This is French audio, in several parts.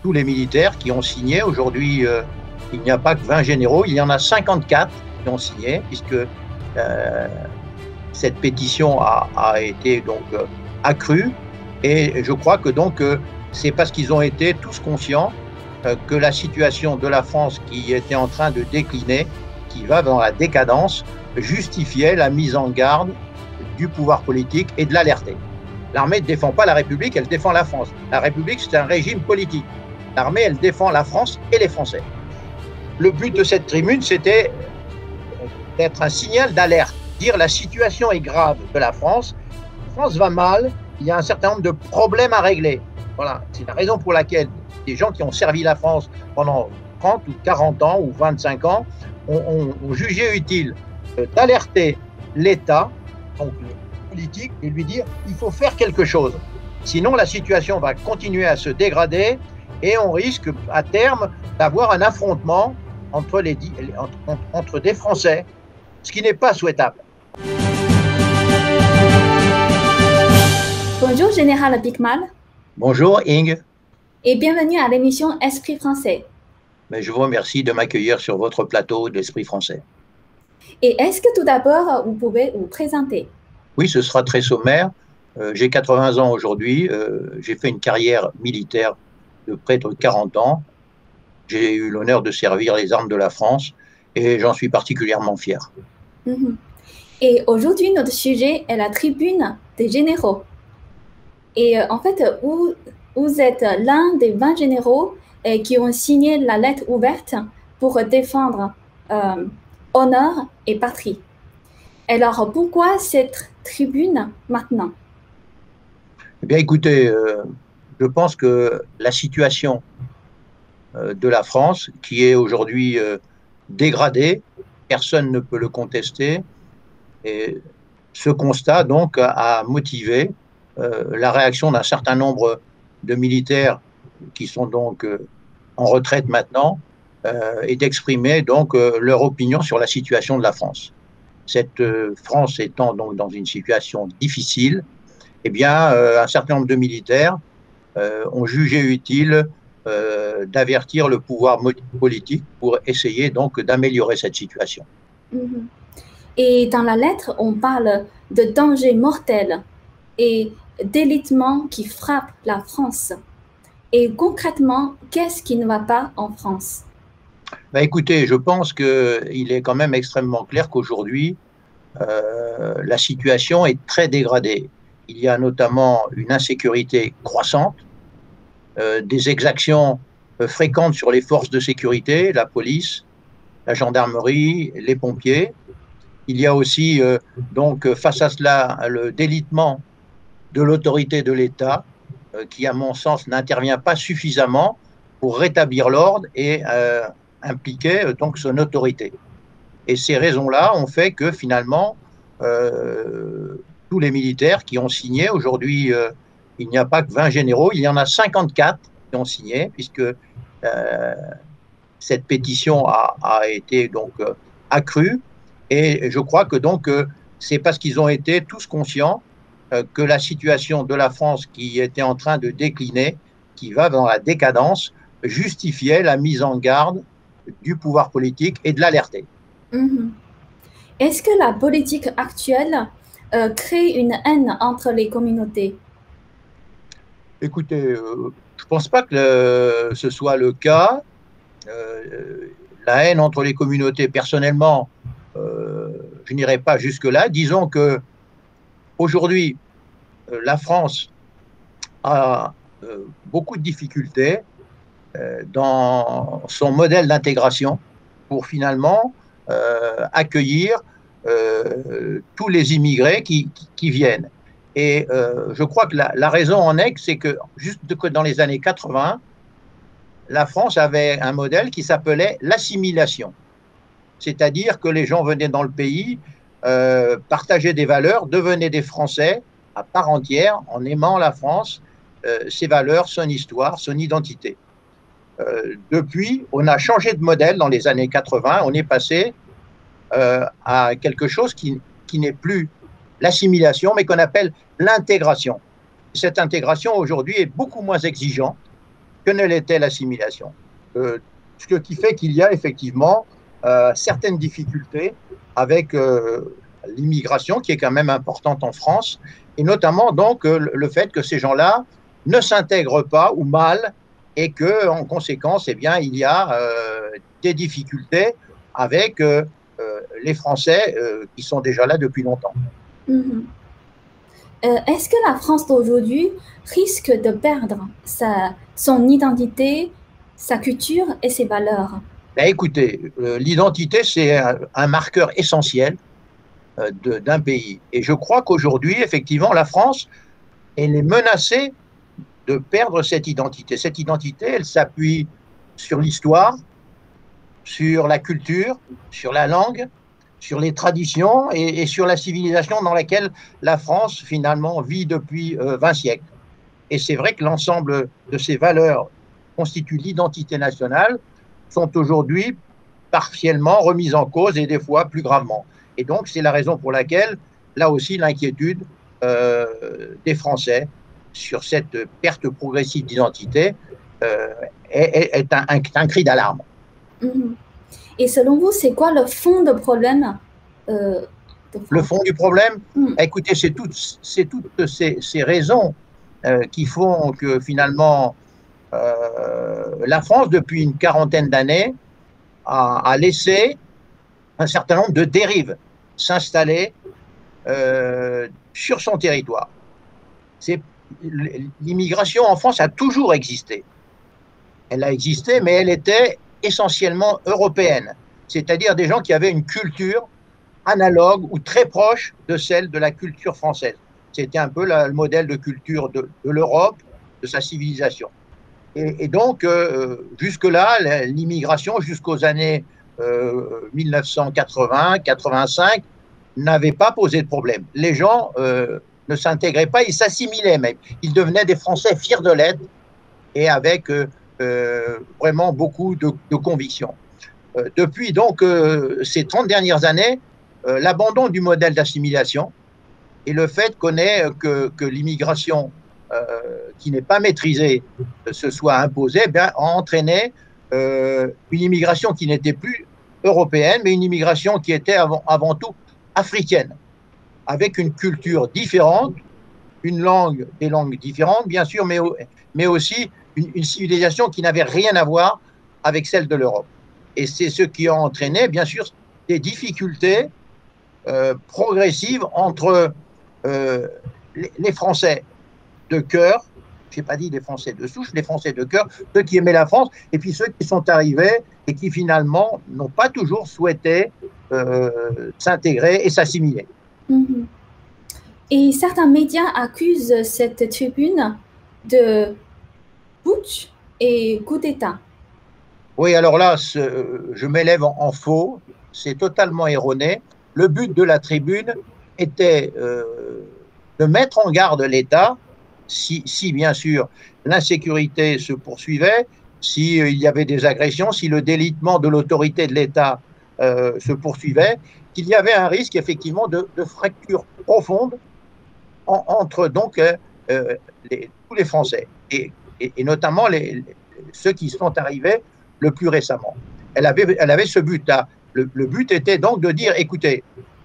tous les militaires qui ont signé. Aujourd'hui, il n'y a pas que 20 généraux, il y en a 54 qui ont signé, puisque cette pétition a été donc accrue. Et je crois que donc c'est parce qu'ils ont été tous conscients que la situation de la France qui était en train de décliner, qui va dans la décadence, justifiait la mise en garde du pouvoir politique et de l'alerter. L'armée ne défend pas la République, elle défend la France. La République, c'est un régime politique. L'armée, elle défend la France et les Français. Le but de cette tribune, c'était d'être un signal d'alerte, dire la situation est grave de la France va mal, il y a un certain nombre de problèmes à régler. Voilà, c'est la raison pour laquelle des gens qui ont servi la France pendant 30 ou 40 ans ou 25 ans ont jugé utile d'alerter l'État, donc le politique, et lui dire il faut faire quelque chose. Sinon, la situation va continuer à se dégrader et on risque à terme d'avoir un affrontement entre des Français, ce qui n'est pas souhaitable. Bonjour Général Bickmal. Bonjour Ing. Et bienvenue à l'émission Esprit français. Mais je vous remercie de m'accueillir sur votre plateau d'Esprit français. Et est-ce que tout d'abord, vous pouvez vous présenter? Oui, ce sera très sommaire. J'ai 80 ans aujourd'hui. J'ai fait une carrière militaire de près de 40 ans. J'ai eu l'honneur de servir les armes de la France et j'en suis particulièrement fier. Et aujourd'hui, notre sujet est la tribune des généraux. Et en fait, vous êtes l'un des 20 généraux qui ont signé la lettre ouverte pour défendre honneur et patrie. Alors, pourquoi cette tribune maintenant? Eh bien, écoutez, je pense que la situation de la France, qui est aujourd'hui dégradée, personne ne peut le contester, et ce constat, donc, a motivé la réaction d'un certain nombre de militaires qui sont donc en retraite maintenant et d'exprimer donc leur opinion sur la situation de la France. Cette France étant donc dans une situation difficile, eh bien, un certain nombre de militaires ont jugé utile d'avertir le pouvoir politique pour essayer donc d'améliorer cette situation. Et dans la lettre, on parle de dangers mortels et d'élitement qui frappe la France. Et concrètement, qu'est-ce qui ne va pas en France? Écoutez, je pense qu'il est quand même extrêmement clair qu'aujourd'hui, la situation est très dégradée. Il y a notamment une insécurité croissante, des exactions fréquentes sur les forces de sécurité, la police, la gendarmerie, les pompiers. Il y a aussi, donc, face à cela, le délitement de l'autorité de l'État, qui, à mon sens, n'intervient pas suffisamment pour rétablir l'ordre et impliquer donc son autorité. Et ces raisons-là ont fait que, finalement, tous les militaires qui ont signé, aujourd'hui, il n'y a pas que 20 généraux, il y en a 54 qui ont signé, puisque cette pétition a été donc accrue. Et je crois que donc c'est parce qu'ils ont été tous conscients que la situation de la France qui était en train de décliner, qui va dans la décadence, justifiait la mise en garde du pouvoir politique et de l'alerter. Est-ce que la politique actuelle crée une haine entre les communautés? Écoutez, je ne pense pas que ce soit le cas. La haine entre les communautés, personnellement, je n'irai pas jusque-là. Disons que aujourd'hui, la France a beaucoup de difficultés dans son modèle d'intégration pour finalement accueillir tous les immigrés qui viennent. Et je crois que la raison en est, c'est que juste dans les années 80, la France avait un modèle qui s'appelait l'assimilation. C'est-à-dire que les gens venaient dans le pays, partageaient des valeurs, devenaient des Français à part entière en aimant la France, ses valeurs, son histoire, son identité. Depuis, on a changé de modèle dans les années 80, on est passé à quelque chose qui n'est plus l'assimilation, mais qu'on appelle l'intégration. Cette intégration aujourd'hui est beaucoup moins exigeante que ne l'était l'assimilation. Ce qui fait qu'il y a effectivement certaines difficultés avec l'immigration, qui est quand même importante en France, et notamment donc le fait que ces gens-là ne s'intègrent pas ou mal, et que en conséquence, eh bien, il y a des difficultés avec les Français qui sont déjà là depuis longtemps. Mhm. Est-ce que la France d'aujourd'hui risque de perdre son identité, sa culture et ses valeurs? Ben, écoutez, l'identité, c'est un marqueur essentiel d'un pays. Et je crois qu'aujourd'hui, effectivement, la France, elle est menacée de perdre cette identité. Cette identité, elle s'appuie sur l'histoire, sur la culture, sur la langue, sur les traditions et sur la civilisation dans laquelle la France, finalement, vit depuis 20 siècles. Et c'est vrai que l'ensemble de ces valeurs constituent l'identité nationale, sont aujourd'hui partiellement remises en cause et des fois plus gravement. Et donc, c'est la raison pour laquelle, là aussi, l'inquiétude des Français sur cette perte progressive d'identité est un cri d'alarme. Mhm. Et selon vous, c'est quoi le fond de problème Le fond du problème, Mhm. écoutez, c'est toutes ces raisons qui font que finalement, la France, depuis une quarantaine d'années, a laissé un certain nombre de dérives s'installer sur son territoire. L'immigration en France a toujours existé. Elle a existé, mais elle était essentiellement européenne, c'est-à-dire des gens qui avaient une culture analogue ou très proche de celle de la culture française. C'était un peu le modèle de culture de l'Europe, de sa civilisation. Et donc, jusque-là, l'immigration, jusqu'aux années 1980-85, n'avait pas posé de problème. Les gens ne s'intégraient pas, ils s'assimilaient même. Ils devenaient des Français fiers de l'être et avec vraiment beaucoup de conviction. Depuis donc ces 30 dernières années, l'abandon du modèle d'assimilation et le fait qu'on ait que l'immigration qui n'est pas maîtrisée se soit imposée, eh bien, a entraîné une immigration qui n'était plus européenne, mais une immigration qui était avant tout africaine, avec une culture différente, une langue, des langues différentes, bien sûr, mais aussi une civilisation qui n'avait rien à voir avec celle de l'Europe. Et c'est ce qui a entraîné, bien sûr, des difficultés progressives entre les Français de cœur, je n'ai pas dit les Français de souche, les Français de cœur, ceux qui aimaient la France, et puis ceux qui sont arrivés et qui finalement n'ont pas toujours souhaité s'intégrer et s'assimiler. Mhm. Et certains médias accusent cette tribune de putsch et coup d'État. Oui, alors là, je m'élève en faux, c'est totalement erroné. Le but de la tribune était de mettre en garde l'État si bien sûr l'insécurité se poursuivait, s'il y avait des agressions, si le délitement de l'autorité de l'État se poursuivait, qu'il y avait un risque effectivement de fracture profonde entre donc tous les Français et notamment ceux qui sont arrivés le plus récemment. Elle avait ce but-là. Le but était donc de dire, écoutez,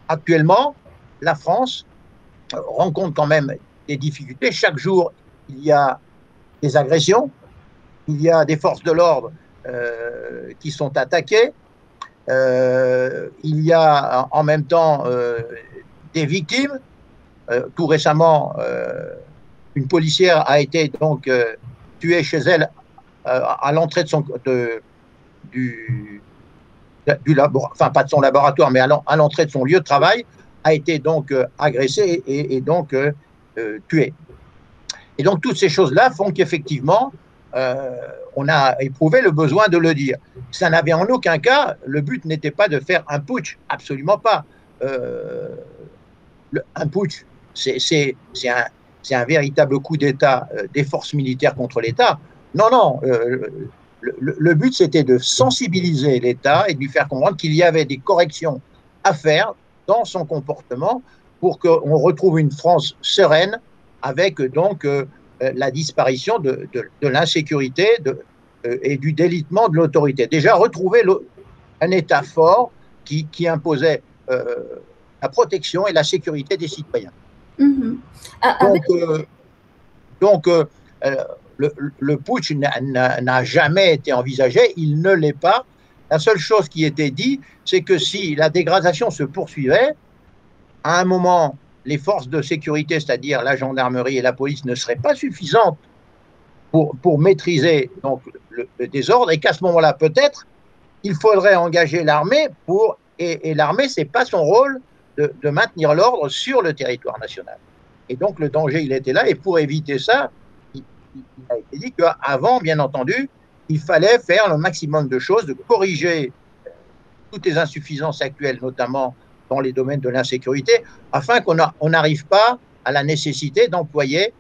actuellement, la France rencontre quand même des difficultés. Chaque jour, il y a des agressions, il y a des forces de l'ordre qui sont attaquées, il y a en même temps des victimes. Tout récemment, une policière a été donc tuée chez elle à l'entrée du laboratoire, enfin pas de son laboratoire, mais à l'entrée de son lieu de travail, a été donc agressée et donc tuée. Et donc toutes ces choses-là font qu'effectivement, on a éprouvé le besoin de le dire. Ça n'avait en aucun cas, le but n'était pas de faire un putsch, absolument pas. Un putsch, c'est un véritable coup d'État des forces militaires contre l'État. Non, non, le but c'était de sensibiliser l'État et de lui faire comprendre qu'il y avait des corrections à faire dans son comportement pour qu'on retrouve une France sereine avec donc la disparition de l'insécurité et du délitement de l'autorité. Déjà, retrouver un État fort qui imposait la protection et la sécurité des citoyens. Donc, le putsch n'a jamais été envisagé, il ne l'est pas. La seule chose qui était dit, c'est que si la dégradation se poursuivait, à un moment, les forces de sécurité, c'est-à-dire la gendarmerie et la police, ne seraient pas suffisantes pour maîtriser donc, le désordre, et qu'à ce moment-là, peut-être, il faudrait engager l'armée et l'armée, ce n'est pas son rôle de maintenir l'ordre sur le territoire national. Et donc, le danger, il était là, et pour éviter ça, il a été dit qu'avant, bien entendu, il fallait faire le maximum de choses, de corriger toutes les insuffisances actuelles, notamment dans les domaines de l'insécurité, afin qu'on n'arrive pas à la nécessité d'employer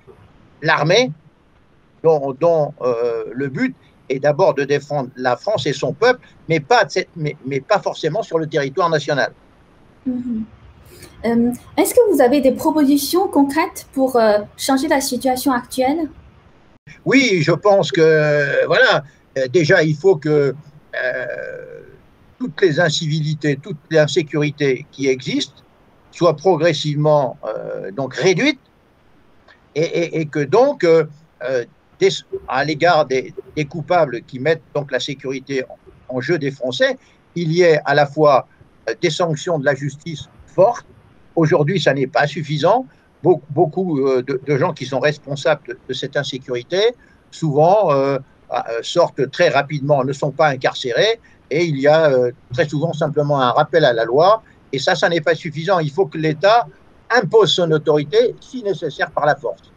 l'armée dont le but est d'abord de défendre la France et son peuple, mais pas forcément sur le territoire national. Est-ce que vous avez des propositions concrètes pour changer la situation actuelle? Oui, je pense que, voilà, déjà, il faut que toutes les incivilités, toute l'insécurité qui existent soient progressivement donc réduites et que donc, à l'égard des coupables qui mettent donc la sécurité en jeu des Français, il y ait à la fois des sanctions de la justice fortes. Aujourd'hui, ça n'est pas suffisant. Beaucoup de gens qui sont responsables de cette insécurité, souvent sortent très rapidement, ne sont pas incarcérés, et il y a très souvent simplement un rappel à la loi, et ça n'est pas suffisant. Il faut que l'État impose son autorité, si nécessaire, par la force.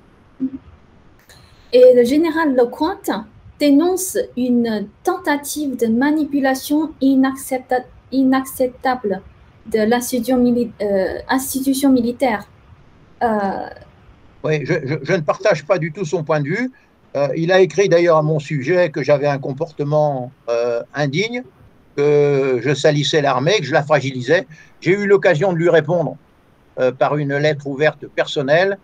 Et le général Lecointe dénonce une tentative de manipulation inacceptable de l'institution militaire. Oui, je ne partage pas du tout son point de vue. Il a écrit d'ailleurs à mon sujet que j'avais un comportement indigne, que je salissais l'armée, que je la fragilisais. J'ai eu l'occasion de lui répondre par une lettre ouverte personnelle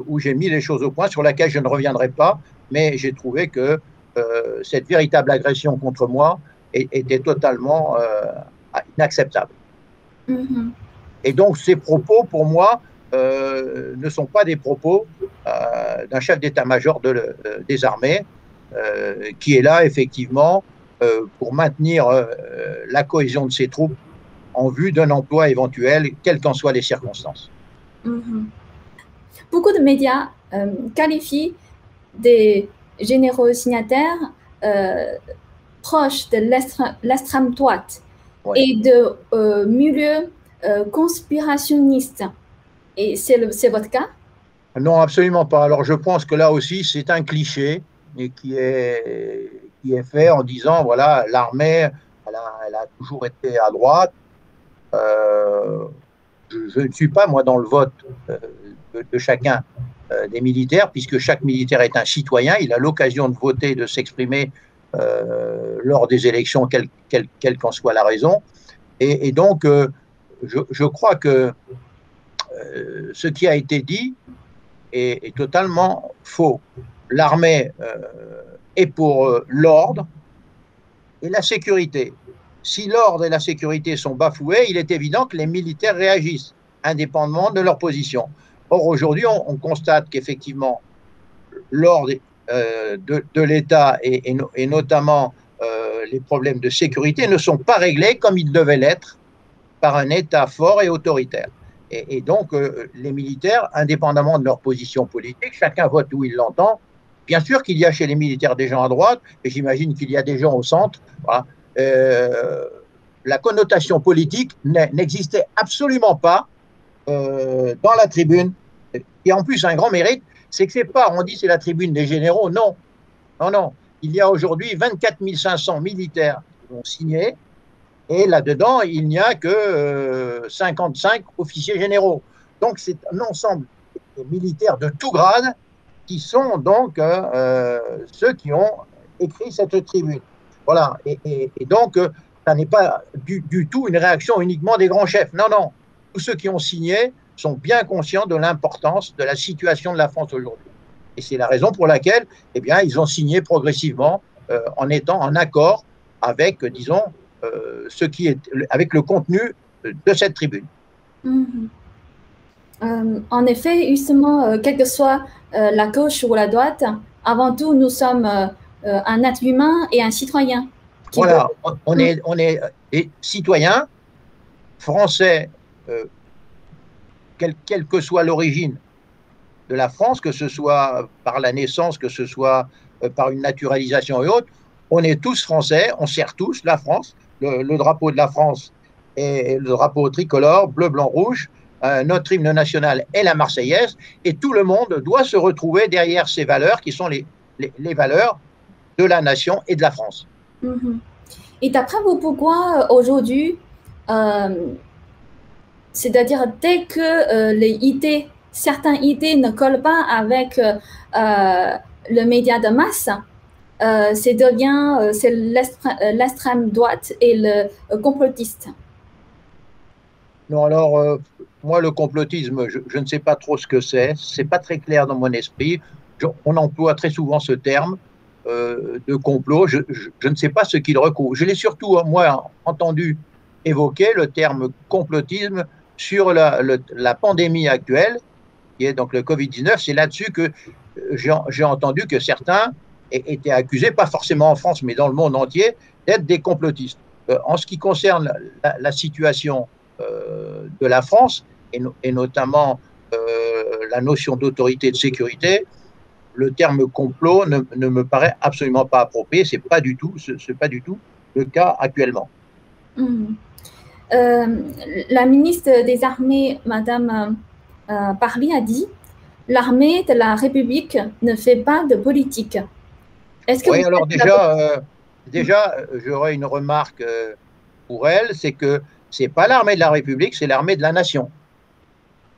où j'ai mis les choses au point, sur laquelle je ne reviendrai pas, mais j'ai trouvé que cette véritable agression contre moi était totalement inacceptable. Et donc ces propos, pour moi, ne sont pas des propos d'un chef d'état-major des armées qui est là effectivement pour maintenir la cohésion de ses troupes en vue d'un emploi éventuel, quelles qu'en soient les circonstances. Beaucoup de médias qualifient des généraux signataires proches de l'extrême droite et de milieux conspirationnistes. Et c'est votre cas? Non, absolument pas. Alors je pense que là aussi c'est un cliché et qui est fait en disant voilà, l'armée elle a toujours été à droite. Je ne suis pas moi dans le vote de chacun des militaires, puisque chaque militaire est un citoyen, il a l'occasion de voter, de s'exprimer lors des élections, quelle qu'en soit la raison. Et donc je crois que ce qui a été dit est totalement faux. L'armée est pour l'ordre et la sécurité. Si l'ordre et la sécurité sont bafoués, il est évident que les militaires réagissent, indépendamment de leur position. Or, aujourd'hui, on constate qu'effectivement, l'ordre de l'État et notamment les problèmes de sécurité ne sont pas réglés comme ils devaient l'être par un État fort et autoritaire. Et donc, les militaires, indépendamment de leur position politique, chacun vote où il l'entend. Bien sûr qu'il y a chez les militaires des gens à droite, et j'imagine qu'il y a des gens au centre. Voilà. La connotation politique n'existait absolument pas dans la tribune. Et en plus, un grand mérite, c'est que c'est pas, on dit c'est la tribune des généraux. Non, non, non. Il y a aujourd'hui 24 500 militaires qui ont signé. Et là-dedans, il n'y a que 55 officiers généraux. Donc, c'est un ensemble de militaires de tout grade qui sont donc ceux qui ont écrit cette tribune. Voilà. Et donc, ça n'est pas du tout une réaction uniquement des grands chefs. Non, non. Tous ceux qui ont signé sont bien conscients de l'importance de la situation de la France aujourd'hui. Et c'est la raison pour laquelle, eh bien, ils ont signé progressivement en étant en accord avec, disons, avec le contenu de cette tribune. Mhm. En effet, justement, quelle que soit la gauche ou la droite, avant tout, nous sommes un être humain et un citoyen. Voilà, on est des citoyens français, quelle que soit l'origine de la France, que ce soit par la naissance, que ce soit par une naturalisation et autres, on est tous français, on sert tous la France, le drapeau de la France est le drapeau tricolore, bleu, blanc, rouge, notre hymne national est la Marseillaise, et tout le monde doit se retrouver derrière ces valeurs qui sont les valeurs de la nation et de la France. Mhm. Et d'après vous, pourquoi aujourd'hui, c'est-à-dire dès que les idées, certaines idées ne collent pas avec le média de masse, c'est l'extrême droite et le complotiste. Non, alors, moi, le complotisme, je ne sais pas trop ce que c'est pas très clair dans mon esprit. On emploie très souvent ce terme de complot, je ne sais pas ce qu'il recouvre. Je l'ai surtout, moi, entendu évoquer le terme complotisme sur la pandémie actuelle, qui est donc le Covid-19. C'est là-dessus que j'ai entendu que certains étaient accusés, pas forcément en France, mais dans le monde entier, d'être des complotistes. En ce qui concerne la situation de la France, et notamment la notion d'autorité de sécurité, le terme complot ne me paraît absolument pas approprié. C'est pas du tout le cas actuellement. Mmh. La ministre des Armées, Madame Parly, a dit « L'armée de la République ne fait pas de politique ». Est-ce que oui, alors déjà, j'aurais une remarque pour elle, c'est que c'est pas l'armée de la République, c'est l'armée de la nation.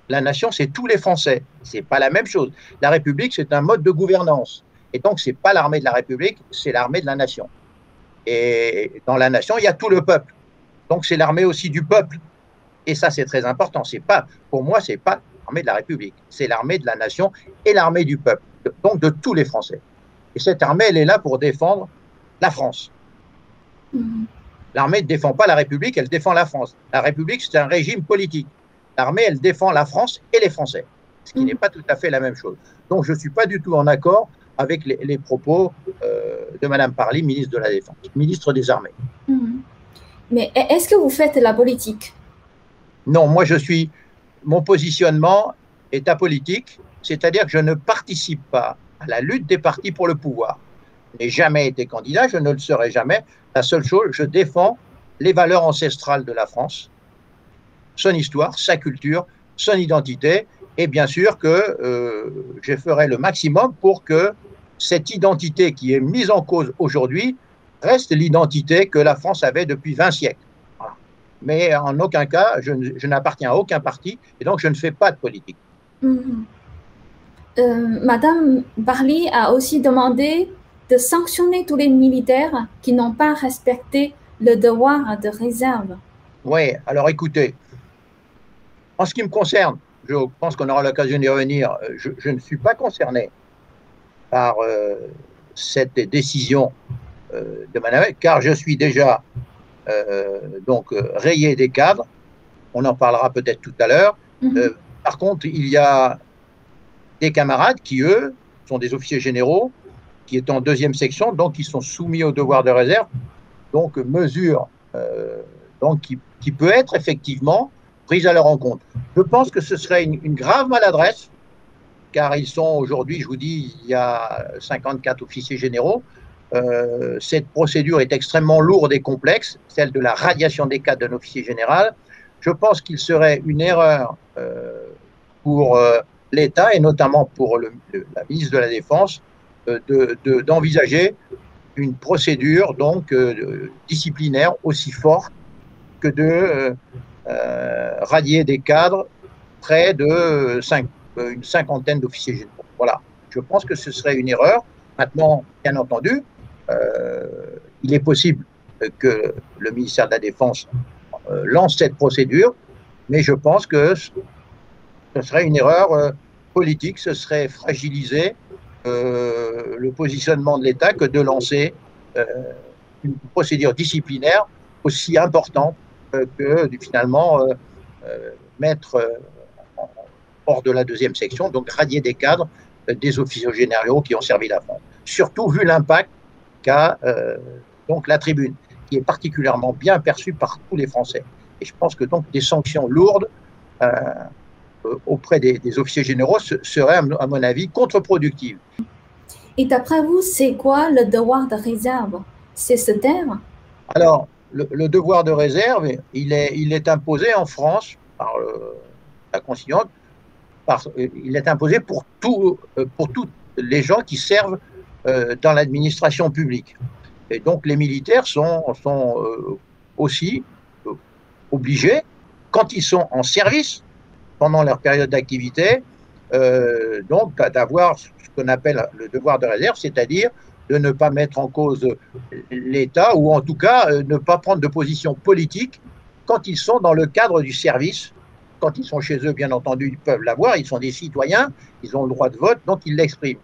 La nation, c'est tous les Français. C'est pas la même chose. La République, c'est un mode de gouvernance. Et donc, c'est pas l'armée de la République, c'est l'armée de la nation. Et dans la nation, il y a tout le peuple. Donc, c'est l'armée aussi du peuple. Et ça, c'est très important. Pour moi, c'est pas l'armée de la République. C'est l'armée de la nation et l'armée du peuple. Donc, de tous les Français. Et cette armée, elle est là pour défendre la France. L'armée ne défend pas la République, elle défend la France. La République, c'est un régime politique. L'armée, elle défend la France et les Français, ce qui n'est pas tout à fait la même chose. Donc, je ne suis pas du tout en accord avec les propos de Mme Parly, ministre de la Défense, ministre des Armées. Mais est-ce que vous faites la politique? Non, moi, mon positionnement est apolitique, c'est-à-dire que je ne participe pas à la lutte des partis pour le pouvoir. Je n'ai jamais été candidat, je ne le serai jamais. La seule chose, je défends les valeurs ancestrales de la France, son histoire, sa culture, son identité, et bien sûr que je ferai le maximum pour que cette identité qui est mise en cause aujourd'hui reste l'identité que la France avait depuis 20 siècles. Voilà. Mais en aucun cas, je n'appartiens à aucun parti, et donc je ne fais pas de politique. Madame Parly a aussi demandé de sanctionner tous les militaires qui n'ont pas respecté le devoir de réserve. Oui, alors écoutez, en ce qui me concerne, je pense qu'on aura l'occasion d'y revenir, je ne suis pas concerné par cette décision de Manavec, car je suis déjà rayé des cadres, on en parlera peut-être tout à l'heure. Par contre, il y a des camarades qui, eux, sont des officiers généraux, qui est en deuxième section, donc qui sont soumis au devoir de réserve, donc mesure qui peut être effectivement prise à leur encontre. Je pense que ce serait une grave maladresse, car ils sont aujourd'hui, je vous dis, il y a 54 officiers généraux. Cette procédure est extrêmement lourde et complexe, celle de la radiation des cadres d'un officier général. Je pense qu'il serait une erreur pour l'État, et notamment pour la ministre de la Défense, d'envisager une procédure disciplinaire aussi forte que de radier des cadres près de une cinquantaine d'officiers généraux. Voilà, je pense que ce serait une erreur. Maintenant, bien entendu, il est possible que le ministère de la Défense lance cette procédure, mais je pense que ce serait une erreur politique, ce serait fragiliser le positionnement de l'État que de lancer une procédure disciplinaire aussi importante que finalement mettre hors de la deuxième section, donc radier des cadres des officiers généraux qui ont servi la France. Surtout vu l'impact qu'a donc la tribune, qui est particulièrement bien perçue par tous les Français. Et je pense que donc des sanctions lourdes auprès des officiers généraux seraient, à mon avis, contre-productives. Et d'après vous, c'est quoi le devoir de réserve? C'est ce terme? Alors, le devoir de réserve, il est imposé en France par la Constituante. Il est imposé pour tous les gens qui servent dans l'administration publique. Et donc, les militaires sont aussi obligés, quand ils sont en service, pendant leur période d'activité, donc d'avoir ce qu'on appelle le devoir de réserve, c'est-à-dire de ne pas mettre en cause l'État, ou en tout cas ne pas prendre de position politique quand ils sont dans le cadre du service. Quand ils sont chez eux, bien entendu, ils peuvent l'avoir, ils sont des citoyens, ils ont le droit de vote, donc ils l'expriment.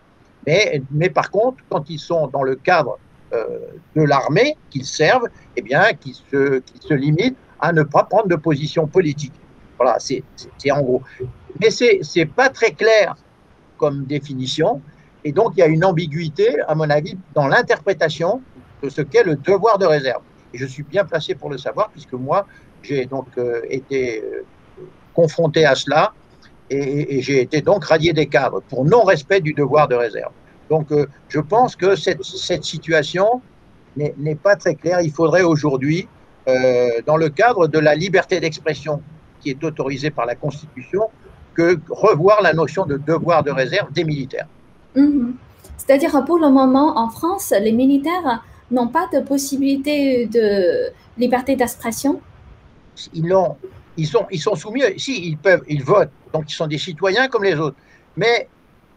Mais par contre, quand ils sont dans le cadre de l'armée, qu'ils servent, eh bien, qu'ils se limitent à ne pas prendre de position politique. Voilà, c'est en gros. Mais c'est pas très clair comme définition, et donc il y a une ambiguïté, à mon avis, dans l'interprétation de ce qu'est le devoir de réserve. Et je suis bien placé pour le savoir, puisque moi, j'ai donc été confronté à cela, et j'ai été donc radié des cadres pour non-respect du devoir de réserve. Donc je pense que cette situation n'est pas très claire. Il faudrait aujourd'hui, dans le cadre de la liberté d'expression qui est autorisée par la Constitution, revoir la notion de devoir de réserve des militaires. C'est-à-dire, pour le moment, en France, les militaires n'ont pas de possibilité de liberté d'expression? Ils sont soumis, si, ils votent, donc ils sont des citoyens comme les autres. Mais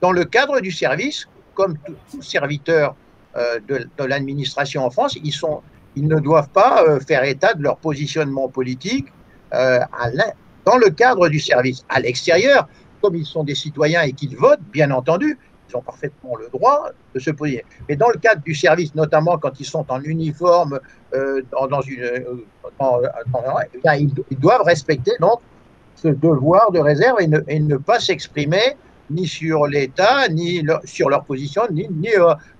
dans le cadre du service, comme tout serviteur de l'administration en France, ils ne doivent pas faire état de leur positionnement politique dans le cadre du service. À l'extérieur, comme ils sont des citoyens et qu'ils votent, bien entendu, ils ont parfaitement le droit de se positionner. Mais dans le cadre du service, notamment quand ils sont en uniforme, ils doivent respecter donc ce devoir de réserve et ne pas s'exprimer ni sur l'État, ni sur leur position, ni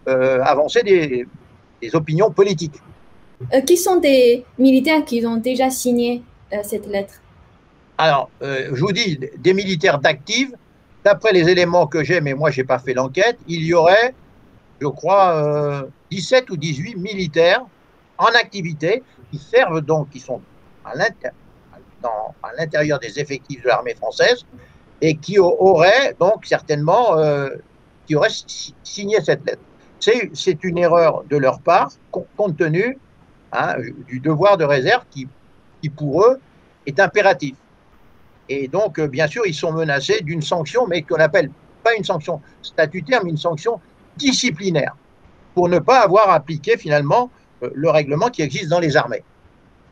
avancer des opinions politiques. Qui sont des militaires qui ont déjà signé cette lettre? Alors, je vous dis, des militaires d'actifs, d'après les éléments que j'ai, mais moi je n'ai pas fait l'enquête, il y aurait, je crois, 17 ou 18 militaires en activité qui servent donc, qui sont à l'intérieur des effectifs de l'armée française et qui auraient donc certainement signé cette lettre. C'est une erreur de leur part, compte tenu du devoir de réserve qui pour eux est impératif. Et donc, bien sûr, ils sont menacés d'une sanction, mais qu'on appelle pas une sanction statutaire, mais une sanction disciplinaire, pour ne pas avoir appliqué finalement le règlement qui existe dans les armées.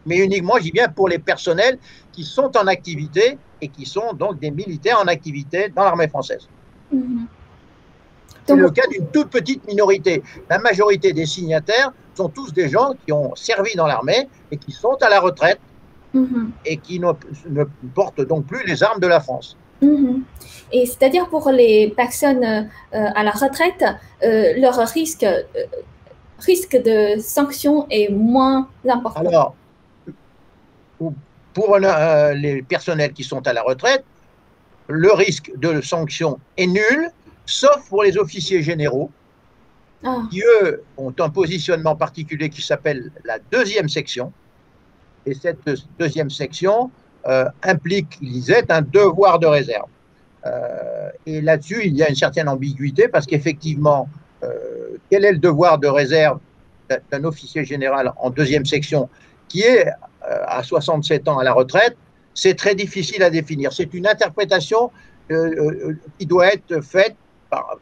Mais uniquement, je dis bien, pour les personnels qui sont en activité et qui sont donc des militaires en activité dans l'armée française. C'est le cas d'une toute petite minorité. La majorité des signataires sont tous des gens qui ont servi dans l'armée et qui sont à la retraite et qui ne portent donc plus les armes de la France. Et c'est-à-dire pour les personnes à la retraite, leur risque de sanction est moins important. Alors, pour les personnels qui sont à la retraite, le risque de sanction est nul, sauf pour les officiers généraux, qui, eux, ont un positionnement particulier qui s'appelle la deuxième section. Et cette deuxième section implique, il disait, un devoir de réserve. Et là-dessus, il y a une certaine ambiguïté, parce qu'effectivement, quel est le devoir de réserve d'un officier général en deuxième section qui est à 67 ans à la retraite? C'est très difficile à définir. C'est une interprétation qui doit être faite par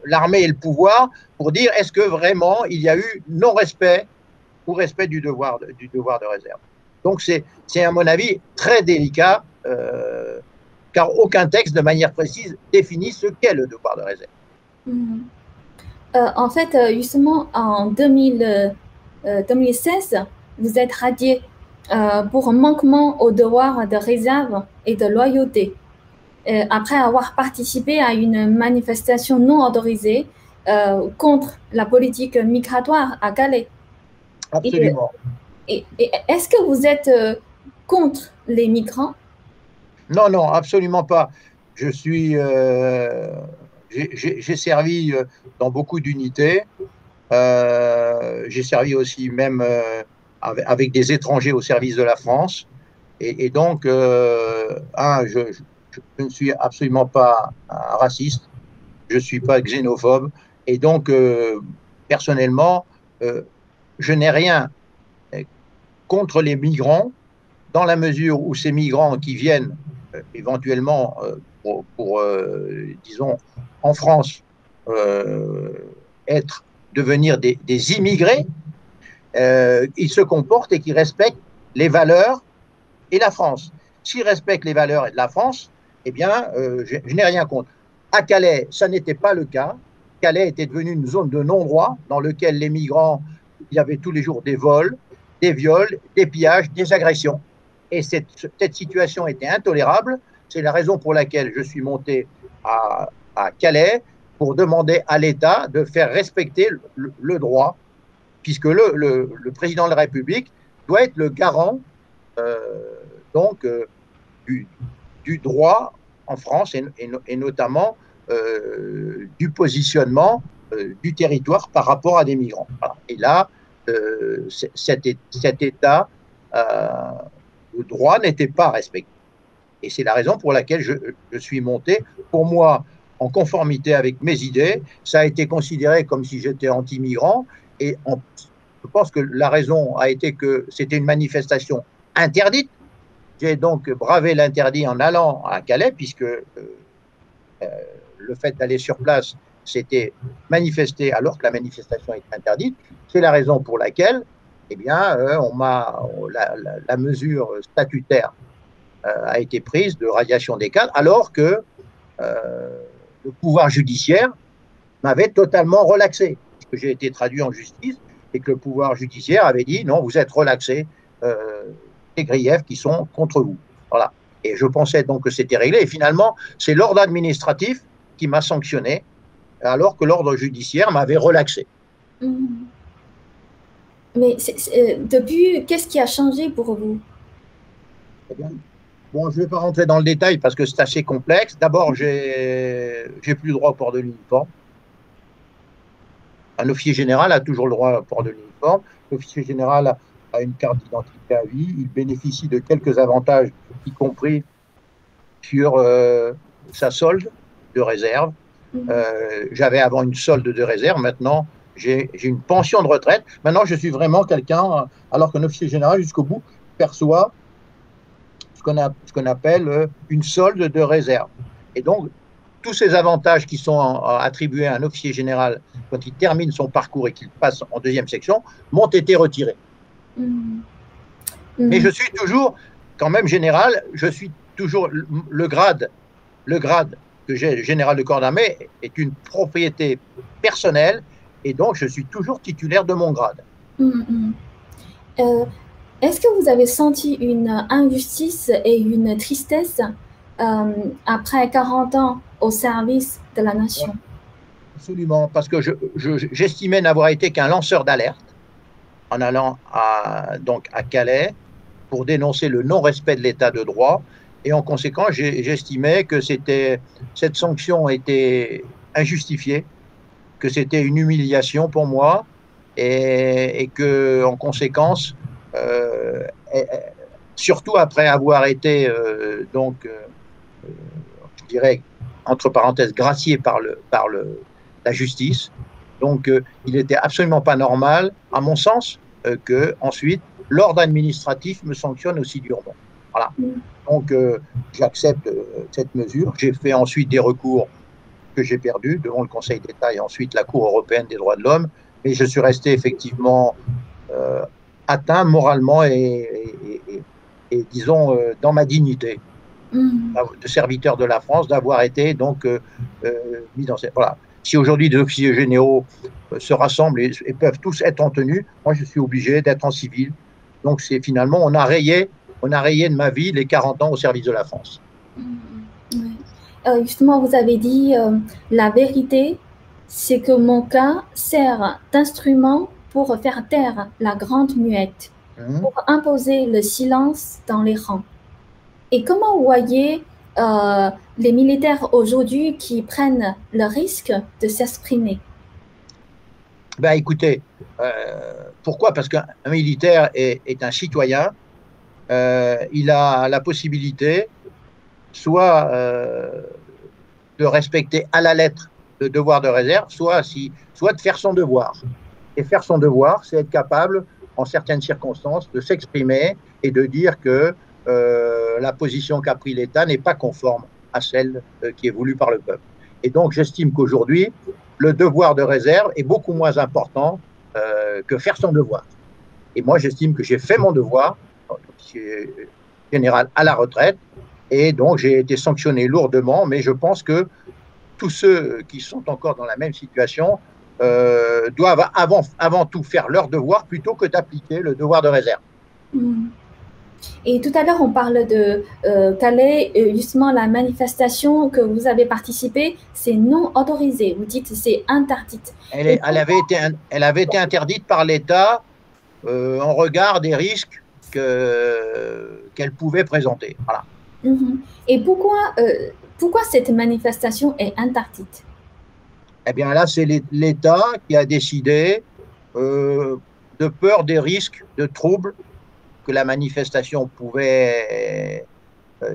l'armée et le pouvoir pour dire est-ce que vraiment il y a eu non-respect ou respect du devoir de réserve. Donc c'est à mon avis très délicat car aucun texte de manière précise définit ce qu'est le devoir de réserve. Mhm. En fait, justement, en 2016, vous êtes radié pour manquement au devoir de réserve et de loyauté, après avoir participé à une manifestation non autorisée contre la politique migratoire à Calais. Et, Absolument. et est-ce que vous êtes contre les migrants? Non, non, absolument pas. Je suis, j'ai servi dans beaucoup d'unités. J'ai servi aussi même avec des étrangers au service de la France. Et donc, je ne suis absolument pas un raciste, je ne suis pas xénophobe. Et donc, personnellement, euh, je n'ai rien contre les migrants dans la mesure où ces migrants qui viennent éventuellement disons, en France, euh, devenir des immigrés, ils se comportent et qui respectent les valeurs et la France. S'ils respectent les valeurs et de la France, eh bien, je n'ai rien contre. À Calais, ça n'était pas le cas. Calais était devenue une zone de non-droit dans laquelle les migrants, il y avait tous les jours des vols, des viols, des pillages, des agressions. Et cette situation était intolérable. C'est la raison pour laquelle je suis monté à Calais pour demander à l'État de faire respecter le droit, puisque le président de la République doit être le garant euh, donc du, du, droit en France et notamment du positionnement du territoire par rapport à des migrants. Voilà. Et là, cet État de droit n'était pas respecté. Et c'est la raison pour laquelle je suis monté. Pour moi, en conformité avec mes idées, ça a été considéré comme si j'étais anti-migrant. Et je pense que la raison a été que c'était une manifestation interdite. J'ai donc bravé l'interdit en allant à Calais, puisque le fait d'aller sur place, c'était manifester alors que la manifestation est interdite. C'est la raison pour laquelle, eh bien, la mesure statutaire a été prise de radiation des cadres, alors que le pouvoir judiciaire m'avait totalement relaxé, puisque j'ai été traduit en justice et que le pouvoir judiciaire avait dit non, vous êtes relaxé des griefs qui sont contre vous. Voilà. Et je pensais donc que c'était réglé. Et finalement, c'est l'ordre administratif qui m'a sanctionné, alors que l'ordre judiciaire m'avait relaxé. Mmh. Mais depuis, qu'est-ce qui a changé pour vous? Eh bien, bon, je ne vais pas rentrer dans le détail parce que c'est assez complexe. D'abord, j'ai plus le droit au port de l'uniforme. Un officier général a toujours le droit au port de l'uniforme. L'officier général a une carte d'identité à vie. Il bénéficie de quelques avantages, y compris sur sa solde de réserve. J'avais avant une solde de réserve. Maintenant, j'ai une pension de retraite. Maintenant, je suis vraiment quelqu'un, alors qu'un officier général, jusqu'au bout, perçoit ce qu'on appelle une solde de réserve. Et donc, tous ces avantages qui sont attribués à un officier général quand il termine son parcours et qu'il passe en deuxième section m'ont été retirés. Mais je suis toujours, quand même général, je suis toujours le grade que j'ai, général de corps d'armée, est une propriété personnelle et donc je suis toujours titulaire de mon grade. Est-ce que vous avez senti une injustice et une tristesse après 40 ans au service de la nation? Absolument, parce que j'estimais n'avoir été qu'un lanceur d'alerte en allant donc à Calais pour dénoncer le non-respect de l'état de droit. Et en conséquence, j'estimais que cette sanction était injustifiée, que c'était une humiliation pour moi et que, en conséquence, surtout après avoir été, je dirais, entre parenthèses, gracié par la justice. Donc, il n'était absolument pas normal, à mon sens, que ensuite l'ordre administratif me sanctionne aussi durement. Voilà. Donc, j'accepte cette mesure. J'ai fait ensuite des recours que j'ai perdus devant le Conseil d'État et ensuite la Cour européenne des droits de l'homme. Mais je suis resté effectivement atteint moralement et disons, dans ma dignité de serviteur de la France, d'avoir été donc mis dans cette... Voilà. si aujourd'hui des officiers généraux se rassemblent et peuvent tous être en tenue, moi je suis obligé d'être en civil. Donc c'est finalement, on a rayé de ma vie les 40 ans au service de la France. Ouais. Justement, vous avez dit la vérité, c'est que mon cas sert d'instrument pour faire taire la grande muette, pour imposer le silence dans les rangs. Et comment vous voyez les militaires aujourd'hui qui prennent le risque de s'exprimer? Ben écoutez, pourquoi? Parce qu'un militaire est un citoyen, il a la possibilité soit de respecter à la lettre le devoir de réserve, soit de faire son devoir. Et faire son devoir, c'est être capable, en certaines circonstances, de s'exprimer et de dire que la position qu'a pris l'État n'est pas conforme à celle qui est voulue par le peuple. Et donc, j'estime qu'aujourd'hui, le devoir de réserve est beaucoup moins important que faire son devoir. Et moi, j'estime que j'ai fait mon devoir, général à la retraite, et donc j'ai été sanctionné lourdement, mais je pense que tous ceux qui sont encore dans la même situation doivent avant tout faire leur devoir plutôt que d'appliquer le devoir de réserve. Et tout à l'heure, on parle de Calais, justement la manifestation que vous avez participé, c'est non autorisé. Vous dites c'est interdite. Elle avait été interdite par l'État en regard des risques qu'elle pouvait présenter. Voilà. Et pourquoi cette manifestation est interdite? Eh bien là, c'est l'État qui a décidé, de peur des risques de troubles que la manifestation pouvait,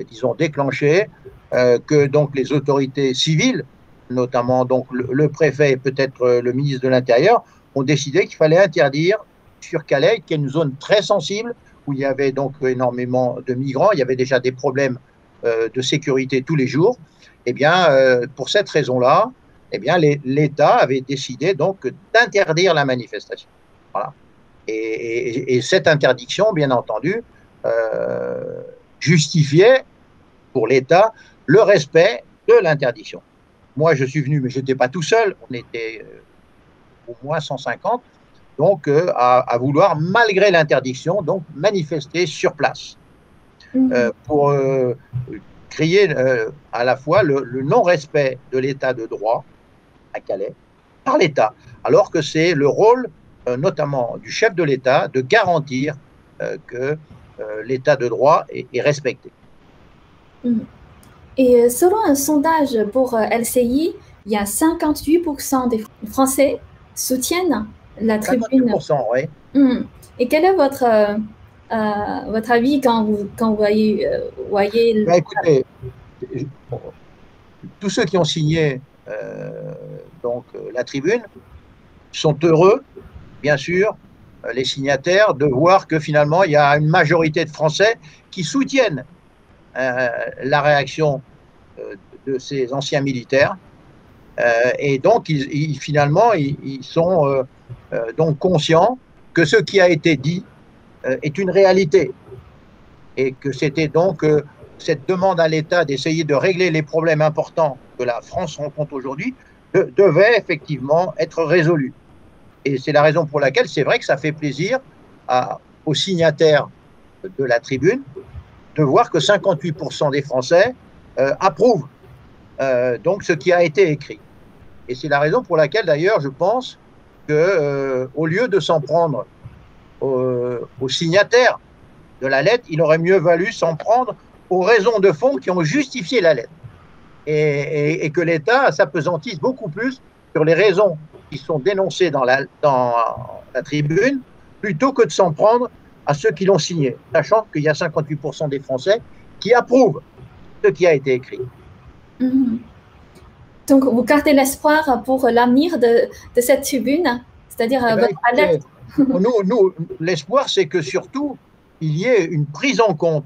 disons, déclencher, que donc les autorités civiles, notamment donc le préfet et peut-être le ministre de l'Intérieur, ont décidé qu'il fallait interdire sur Calais, qui est une zone très sensible, où il y avait donc énormément de migrants, il y avait déjà des problèmes de sécurité tous les jours. Eh bien, pour cette raison-là, eh bien, l'État avait décidé donc d'interdire la manifestation. Voilà. Et cette interdiction, bien entendu, justifiait pour l'État le respect de l'interdiction. Moi, je suis venu, mais je n'étais pas tout seul, on était au moins 150, donc à vouloir, malgré l'interdiction, donc manifester sur place. Pour crier à la fois le non-respect de l'état de droit à Calais par l'État, alors que c'est le rôle notamment du chef de l'État de garantir que l'état de droit est respecté. Et selon un sondage pour LCI, il y a 58% des Français soutiennent la tribune. 58%, oui. Et quel est votre avis quand vous voyez Ben, écoutez, tous ceux qui ont signé donc la tribune sont heureux, bien sûr, les signataires, de voir que finalement il y a une majorité de Français qui soutiennent la réaction de ces anciens militaires, et donc finalement ils sont donc conscients que ce qui a été dit est une réalité, et que c'était donc cette demande à l'État d'essayer de régler les problèmes importants que la France rencontre aujourd'hui devait effectivement être résolue. Et c'est la raison pour laquelle c'est vrai que ça fait plaisir aux signataires de la tribune de voir que 58% des Français approuvent donc ce qui a été écrit. Et c'est la raison pour laquelle d'ailleurs je pense que au lieu de s'en prendre aux signataires de la lettre, il aurait mieux valu s'en prendre aux raisons de fond qui ont justifié la lettre, et que l'État s'apesantisse beaucoup plus sur les raisons qui sont dénoncées dans la tribune, plutôt que de s'en prendre à ceux qui l'ont signé, sachant qu'il y a 58% des Français qui approuvent ce qui a été écrit. Donc, vous gardez l'espoir pour l'avenir de cette tribune, c'est-à-dire votre alerte? Nous, l'espoir, c'est que surtout, il y ait une prise en compte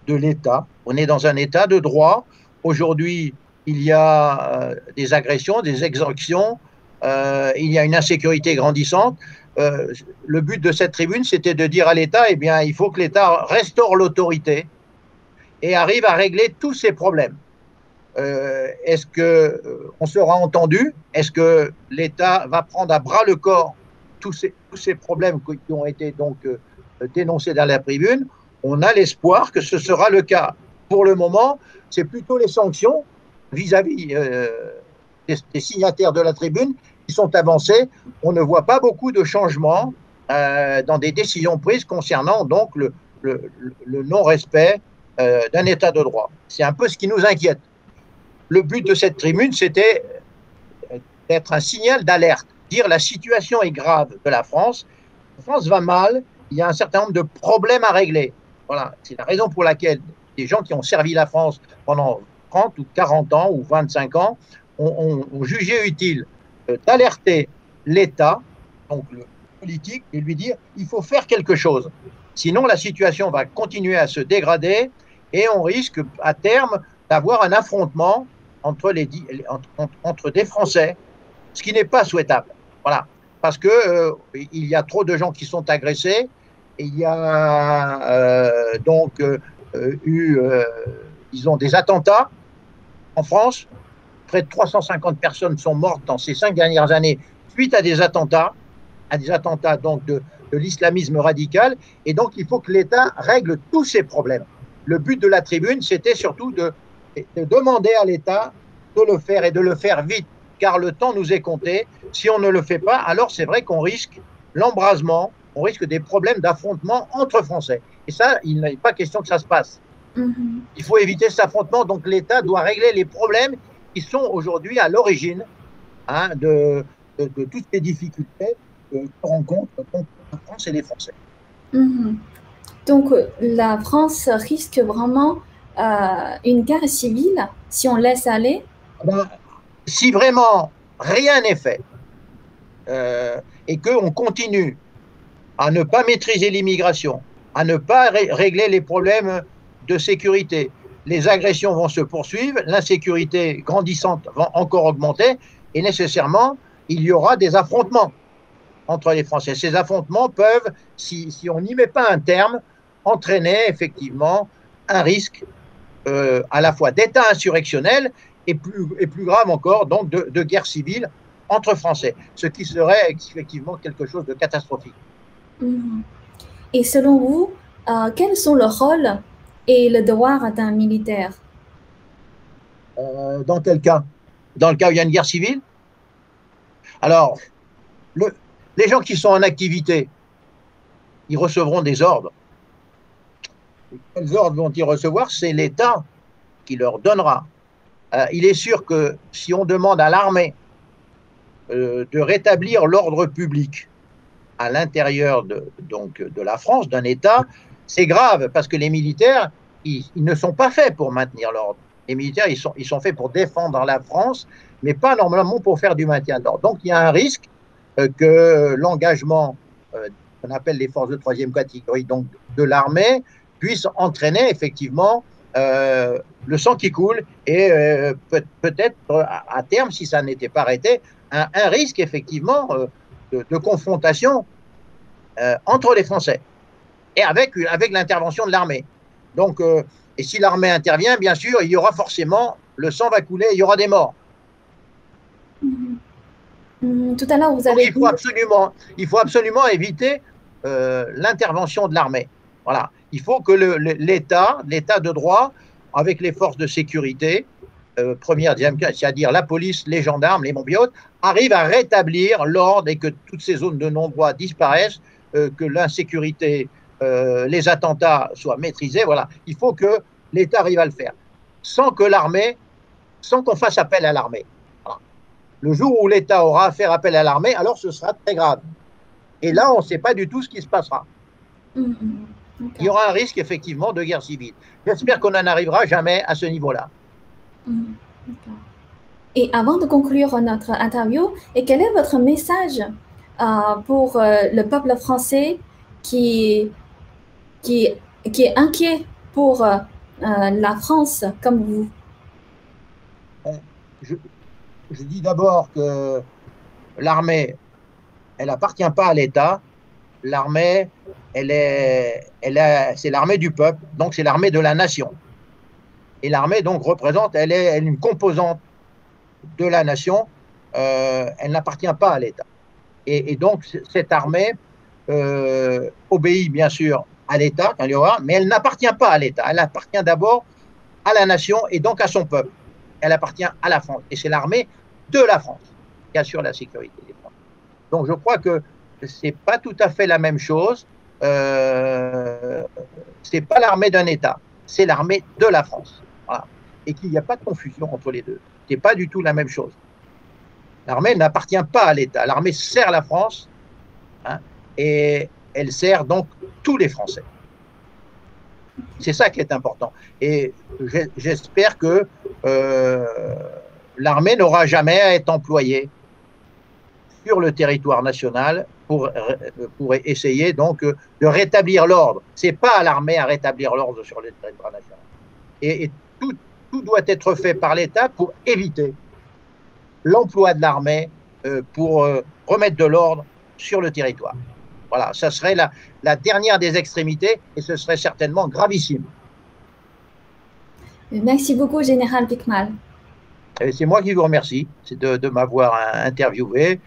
de l'État. On est dans un état de droit. Aujourd'hui, il y a des agressions, des exactions, il y a une insécurité grandissante. Le but de cette tribune, c'était de dire à l'État, eh bien, il faut que l'État restaure l'autorité et arrive à régler tous ces problèmes. Est-ce qu'on sera entendu? Est-ce que l'État va prendre à bras le corps tous ces problèmes qui ont été donc dénoncés dans la tribune? On a l'espoir que ce sera le cas. Pour le moment, c'est plutôt les sanctions vis-à-vis des signataires de la tribune qui sont avancées. On ne voit pas beaucoup de changements dans des décisions prises concernant donc le non-respect d'un état de droit. C'est un peu ce qui nous inquiète. Le but de cette tribune, c'était d'être un signal d'alerte, dire la situation est grave de la France va mal, il y a un certain nombre de problèmes à régler. Voilà, c'est la raison pour laquelle des gens qui ont servi la France pendant 30 ou 40 ans ou 25 ans ont jugé utile d'alerter l'État, donc le politique, et lui dire il faut faire quelque chose. Sinon, la situation va continuer à se dégrader et on risque à terme d'avoir un affrontement entre des Français, ce qui n'est pas souhaitable. Voilà, parce que il y a trop de gens qui sont agressés. Et il y a disons, des attentats en France. Près de 350 personnes sont mortes dans ces 5 dernières années suite à des attentats donc de l'islamisme radical. Et donc, il faut que l'État règle tous ces problèmes. Le but de la tribune, c'était surtout de demander à l'État de le faire et de le faire vite, car le temps nous est compté. Si on ne le fait pas, alors c'est vrai qu'on risque l'embrasement, on risque des problèmes d'affrontement entre Français. Et ça, il n'est pas question que ça se passe. Il faut éviter cet affrontement, donc l'État doit régler les problèmes qui sont aujourd'hui à l'origine de toutes les difficultés que rencontrent la France et les Français. Donc la France risque vraiment une guerre civile si on laisse aller? Si vraiment rien n'est fait et qu'on continue à ne pas maîtriser l'immigration, à ne pas régler les problèmes de sécurité, les agressions vont se poursuivre, l'insécurité grandissante va encore augmenter et nécessairement, il y aura des affrontements entre les Français. Ces affrontements peuvent, si on n'y met pas un terme, entraîner effectivement un risque à la fois d'État insurrectionnel et plus grave encore donc de guerre civile entre Français, ce qui serait effectivement quelque chose de catastrophique. Et selon vous, quels sont le rôle et le devoir d'un militaire? Dans quel cas? Dans le cas où il y a une guerre civile? Alors, les gens qui sont en activité, ils recevront des ordres. Et quels ordres vont-ils recevoir? C'est l'État qui leur donnera. Il est sûr que si on demande à l'armée de rétablir l'ordre public à l'intérieur de la France, d'un État, c'est grave parce que les militaires, ils ne sont pas faits pour maintenir l'ordre. Les militaires, ils sont faits pour défendre la France, mais pas normalement pour faire du maintien d'ordre. Donc, il y a un risque que l'engagement qu'on appelle les forces de troisième catégorie, donc de l'armée, puisse entraîner effectivement le sang qui coule et peut-être à terme, si ça n'était pas arrêté, un risque effectivement de confrontation entre les Français et avec l'intervention de l'armée. Donc, et si l'armée intervient, bien sûr, il y aura forcément, le sang va couler, il y aura des morts. Tout à l'heure, vous avez dit... Il faut absolument éviter l'intervention de l'armée. Voilà. Il faut que l'État de droit, avec les forces de sécurité, première, deuxième, c'est-à-dire la police, les gendarmes, les pompiers, arrivent à rétablir l'ordre et que toutes ces zones de non-droit disparaissent, que l'insécurité, les attentats soient maîtrisés. Voilà. Il faut que l'État arrive à le faire, sans qu'on fasse appel à l'armée. Voilà. Le jour où l'État aura à faire appel à l'armée, alors ce sera très grave. Et là, on ne sait pas du tout ce qui se passera. Il y aura un risque effectivement de guerre civile. J'espère qu'on n'en arrivera jamais à ce niveau-là. Et avant de conclure notre interview, quel est votre message pour le peuple français qui est inquiet pour la France comme vous? Je dis d'abord que l'armée, elle n'appartient pas à l'État. L'armée, c'est l'armée du peuple, donc c'est l'armée de la nation. Et l'armée, donc, représente, elle est une composante de la nation, elle n'appartient pas à l'État. Et donc, cette armée obéit, bien sûr, à l'État, mais elle n'appartient pas à l'État. Elle appartient d'abord à la nation et donc à son peuple. Elle appartient à la France. Et c'est l'armée de la France qui assure la sécurité des Français. Donc, je crois que ce n'est pas tout à fait la même chose. Ce n'est pas l'armée d'un État, c'est l'armée de la France. Voilà. Et qu'il n'y a pas de confusion entre les deux. Ce n'est pas du tout la même chose. L'armée n'appartient pas à l'État. L'armée sert la France, hein, et elle sert donc tous les Français. C'est ça qui est important. Et j'espère que l'armée n'aura jamais à être employée sur le territoire national pour essayer donc de rétablir l'ordre. Ce n'est pas à l'armée à rétablir l'ordre sur le territoire national. Et tout doit être fait par l'État pour éviter l'emploi de l'armée pour remettre de l'ordre sur le territoire. Voilà, ça serait la dernière des extrémités et ce serait certainement gravissime. Merci beaucoup, Général Bikmal. C'est moi qui vous remercie de m'avoir interviewé.